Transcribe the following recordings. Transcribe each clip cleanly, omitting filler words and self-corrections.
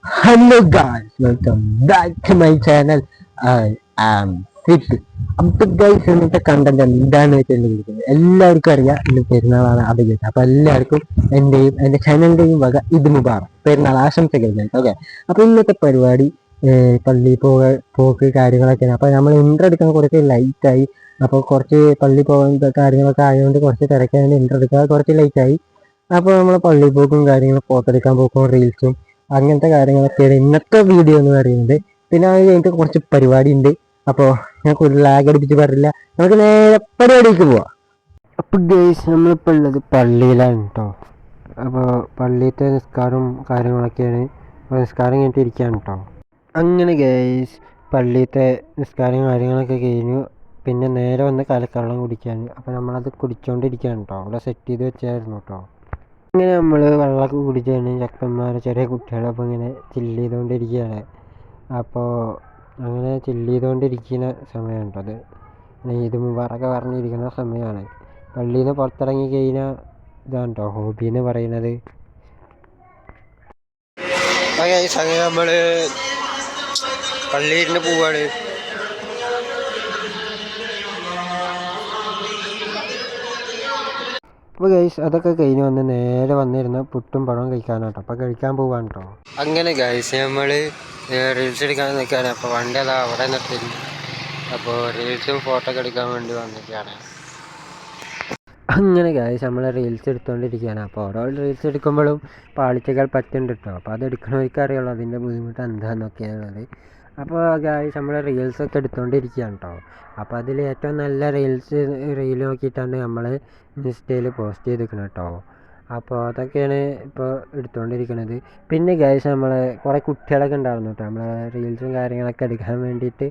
Hello guys, welcome back to my channel. I am Fit. അപ്പോൾ guys ഇന്നത്തെ content എന്താണെന്ന് വെച്ചിട്ടുണ്ടെങ്കിൽ എല്ലാവർക്കും അറിയാം ഇന്ന് പെരുന്നാളാണ് അഭിജിത്ത്. അപ്പോൾ എല്ലാവർക്കും എൻ്റെയും എൻ്റെ ചാനലിൻ്റെയും വക ഇത് മുബാറക് പെരുന്നാൾ ആശംസകൾ. ഓക്കെ, അപ്പോൾ ഇന്നത്തെ പരിപാടി പള്ളി പോക്ക് കാര്യങ്ങളൊക്കെയാണ്. അപ്പോൾ നമ്മൾ ഇൻട്രോ എടുക്കാൻ കുറച്ച് ലൈറ്റായി. അപ്പോൾ കുറച്ച് പള്ളി പോകുന്ന കാര്യങ്ങളൊക്കെ ആയതുകൊണ്ട് കുറച്ച് തിരക്കായതുകൊണ്ട് ഇൻട്രോ എടുക്കാൻ കുറച്ച് ലൈറ്റായി. അപ്പോൾ നമ്മൾ പള്ളി പോക്കും കാര്യങ്ങളും ഫോട്ടോ എടുക്കാൻ പോക്കും റീൽസും അങ്ങനത്തെ കാര്യങ്ങളൊക്കെയാണ് ഇന്നത്തെ വീഡിയോ എന്ന് പറയുന്നത്. പിന്നെ അത് കഴിഞ്ഞിട്ട് കുറച്ച് പരിപാടി ഉണ്ട്. അപ്പോൾ ഞങ്ങൾക്ക് ഒരു ലാഗ് അടിപ്പിച്ച് പറഞ്ഞില്ല, നമുക്ക് നേരെ പരിപാടിക്ക് പോവാം. അപ്പോൾ ഗൈസ് നമ്മളിപ്പോൾ ഉള്ളത് പള്ളിയിലാണ് കേട്ടോ. അപ്പോൾ പള്ളിയിലത്തെ നിസ്കാരവും കാര്യങ്ങളൊക്കെയാണ്. അപ്പോൾ നിസ്കാരം കഴിഞ്ഞിട്ട് ഇരിക്കുകയാണ് കേട്ടോ. അങ്ങനെ ഗൈസ് പള്ളിയിലത്തെ നിസ്കാരം കാര്യങ്ങളൊക്കെ കഴിഞ്ഞു. പിന്നെ നേരെ വന്ന് കലക്കവെള്ളം കുടിക്കാൻ. അപ്പോൾ നമ്മളത് കുടിച്ചുകൊണ്ടിരിക്കുകയാണ് കേട്ടോ. അവിടെ സെറ്റ് ചെയ്ത് വെച്ചായിരുന്നു കേട്ടോ. ഇങ്ങനെ നമ്മൾ വെള്ളമൊക്കെ കുടിച്ചാണ് ചെക്കന്മാർ ചെറിയ കുട്ടികളപ്പോൾ ഇങ്ങനെ ചില്ല് ചെയ്തുകൊണ്ടിരിക്കുകയാണ്. അപ്പോൾ അങ്ങനെ ചില്ല് ചെയ്തുകൊണ്ടിരിക്കുന്ന സമയമാണ് കേട്ടോ അത്. ഇത് മുബാറൊക്കെ പറഞ്ഞിരിക്കുന്ന സമയമാണ്. പള്ളിയിൽ നിന്ന് പുറത്തിറങ്ങി കഴിഞ്ഞാൽ ഇതാണ് കേട്ടോ ഹോബി എന്ന് പറയുന്നത്. നമ്മൾ പള്ളിയിൽ നിന്ന് പോവാണ്. അപ്പോൾ ഗൈസ് അതൊക്കെ കഴിഞ്ഞ് വന്ന് നേരെ വന്നിരുന്ന പുട്ടും പഴവും കഴിക്കാനാട്ടോ. അപ്പോൾ കഴിക്കാൻ പോവാണ് കേട്ടോ. അങ്ങനെ ഗൈസ് നമ്മൾ റീൽസ് എടുക്കാൻ നിൽക്കുകയാണ്. അപ്പോൾ വണ്ടി അതാ അവിടെ നിർത്തി. അപ്പോൾ റീൽസും ഫോട്ടോ ഒക്കെ എടുക്കാൻ വേണ്ടി വന്നിരിക്കുകയാണ്. അങ്ങനെ ഗൈസ് നമ്മൾ റീൽസ് എടുത്തുകൊണ്ടിരിക്കുകയാണ്. അപ്പോൾ ഓരോ റീൽസ് എടുക്കുമ്പോഴും പാളിച്ചകൾ പറ്റുന്നുണ്ട് കേട്ടോ. അപ്പോൾ അത് എടുക്കണവർക്ക് അറിയുള്ളൂ അതിൻ്റെ ബുദ്ധിമുട്ട് എന്താണെന്നൊക്കെയാണത്. അപ്പോൾ ഗൈസ് നമ്മൾ റീൽസൊക്കെ എടുത്തുകൊണ്ടിരിക്കുകയാണ് കേട്ടോ. അപ്പോൾ അതിൽ ഏറ്റവും നല്ല റീൽ നോക്കിയിട്ടാണ് നമ്മൾ ഇൻസ്റ്റയിൽ പോസ്റ്റ് ചെയ്തിരിക്കുന്നത് കേട്ടോ. അപ്പോൾ അതൊക്കെയാണ് ഇപ്പോൾ എടുത്തുകൊണ്ടിരിക്കുന്നത്. പിന്നെ ഗൈസ് നമ്മൾ കുറേ കുട്ടികളൊക്കെ ഉണ്ടായിരുന്നു കേട്ടോ നമ്മളെ റീൽസും കാര്യങ്ങളൊക്കെ എടുക്കാൻ വേണ്ടിയിട്ട്.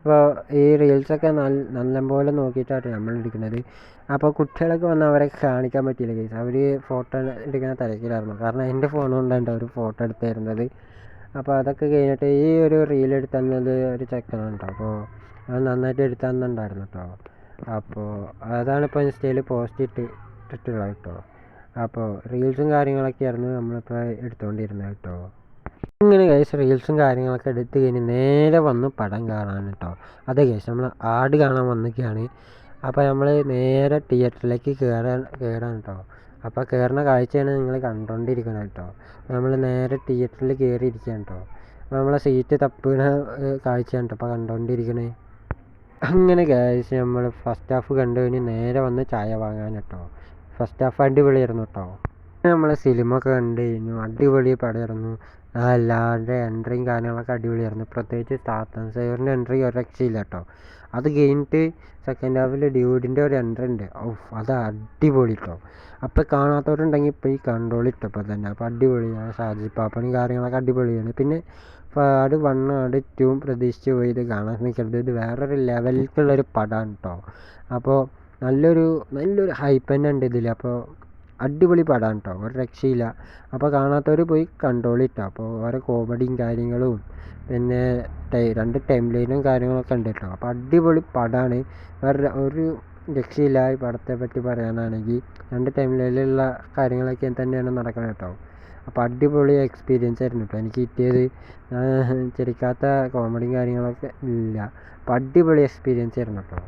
അപ്പോൾ ഈ റീൽസൊക്കെ നല്ലപോലെ നോക്കിയിട്ടാണ് നമ്മൾ എടുക്കുന്നത്. അപ്പോൾ കുട്ടികളൊക്കെ വന്ന് അവരെ കാണിക്കാൻ പറ്റിയില്ല ഗൈസ്. അവർ ഫോട്ടോ എടുക്കുന്ന തിരക്കിലായിരുന്നു. കാരണം എൻ്റെ ഫോൺ കൊണ്ടാണ് അവർ ഫോട്ടോ എടുത്ത് തരുന്നത്. അപ്പോൾ അതൊക്കെ കഴിഞ്ഞിട്ട് ഈ ഒരു റീൽ എടുത്ത് തന്നത് ഒരു ചെക്കനാണ് കേട്ടോ. അപ്പോൾ അത് നന്നായിട്ട് എടുത്ത് തന്നിട്ടുണ്ടായിരുന്നു കേട്ടോ. അപ്പോൾ അതാണ് ഇപ്പോൾ ഇൻസ്റ്റയിൽ പോസ്റ്റ് ഇട്ടിട്ടുള്ളത് കേട്ടോ. അപ്പോൾ റീൽസും കാര്യങ്ങളൊക്കെയായിരുന്നു നമ്മളിപ്പോൾ എടുത്തുകൊണ്ടിരുന്നത് കേട്ടോ. ഇങ്ങനെ ഗൈസ് റീൽസും കാര്യങ്ങളൊക്കെ എടുത്ത് കഴിഞ്ഞ് നേരെ വന്നു പടം കാണാൻ കേട്ടോ. അതെ ഗൈസ് നമ്മൾ ആട് കാണാൻ വന്നിരിക്കുകയാണ്. അപ്പോൾ നമ്മൾ നേരെ തിയേറ്ററിലേക്ക് കയറാൻ കേട്ടോ. അപ്പോൾ കയറുന്ന കാഴ്ചയാണ് നിങ്ങൾ കണ്ടുകൊണ്ടിരിക്കുന്നത് കേട്ടോ. നമ്മൾ നേരെ തിയേറ്ററിൽ കയറിയിരിക്കുകയാണ് കേട്ടോ. അപ്പോൾ നമ്മളെ സീറ്റ് തപ്പുന്ന കാഴ്ചയാണ് കേട്ടോ ഇപ്പോൾ കണ്ടുകൊണ്ടിരിക്കണേ. അങ്ങനെ ഗൈസ് നമ്മൾ ഫസ്റ്റ് ഹാഫ് കണ്ടു കഴിഞ്ഞ് നേരെ വന്ന് ചായ വാങ്ങാൻ കേട്ടോ. ഫസ്റ്റ് ഹാഫ് അടിപൊളിയായിരുന്നു കേട്ടോ. നമ്മൾ സിനിമ ഒക്കെ കണ്ടു കഴിഞ്ഞു. അടിപൊളി പടമായിരുന്നു. എല്ലാവരുടെ എൻട്രിയും കാര്യങ്ങളൊക്കെ അടിപൊളിയായിരുന്നു. പ്രത്യേകിച്ച് സാത്തൻ സേവറിൻ്റെ എൻട്രി ഒരു രക്ഷയില്ല കേട്ടോ. അത് കഴിഞ്ഞിട്ട് സെക്കൻഡ് ഹാഫിൽ ഡ്യൂഡിൻ്റെ ഒരു എൻട്രി ഉണ്ട്. അത് അടിപൊളി കേട്ടോ. അപ്പോൾ കാണാത്തവരുണ്ടെങ്കിൽ ഇപ്പോൾ ഈ കണ്ടോളിട്ടപ്പോൾ തന്നെ. അപ്പോൾ അടിപൊളിയാണ്. ഷാജി പാപ്പനും കാര്യങ്ങളൊക്കെ അടിപൊളിയാണ്. പിന്നെ ആട് 1 ആട് 2 പ്രതീക്ഷിച്ച് പോയി ഇത് കാണാൻ നിൽക്കരുത്. ഇത് വേറൊരു ലെവലിലേക്കുള്ളൊരു പടമാണ് കേട്ടോ. അപ്പോൾ നല്ലൊരു ഹൈപ്പ് തന്നെ ഉണ്ട് ഇതിൽ. അപ്പോൾ അടിപൊളി പടമാണ് കേട്ടോ, ഒരു രക്ഷയില്ല. അപ്പോൾ കാണാത്തവർ പോയി കണ്ടോളിട്ടോ. അപ്പോൾ ഓരോ കോമഡിയും കാര്യങ്ങളും പിന്നെ 2 ടൈം ലൈനും കാര്യങ്ങളൊക്കെ ഉണ്ട് കേട്ടോ. അപ്പോൾ അടിപൊളി പടമാണ്, ഒരു രക്ഷയില്ല. ഈ പടത്തെ പറ്റി പറയാനാണെങ്കിൽ 2 ടൈം ലൈനിലുള്ള കാര്യങ്ങളൊക്കെ തന്നെയാണ് നടക്കുന്നത് കേട്ടോ. അപ്പോൾ അടിപൊളി എക്സ്പീരിയൻസ് ആയിരുന്നു കേട്ടോ എനിക്ക് കിട്ടിയത്. ചിരിക്കാത്ത കോമഡിയും കാര്യങ്ങളൊക്കെ ഇല്ല. അപ്പോൾ അടിപൊളി എക്സ്പീരിയൻസ് ആയിരുന്നു കേട്ടോ.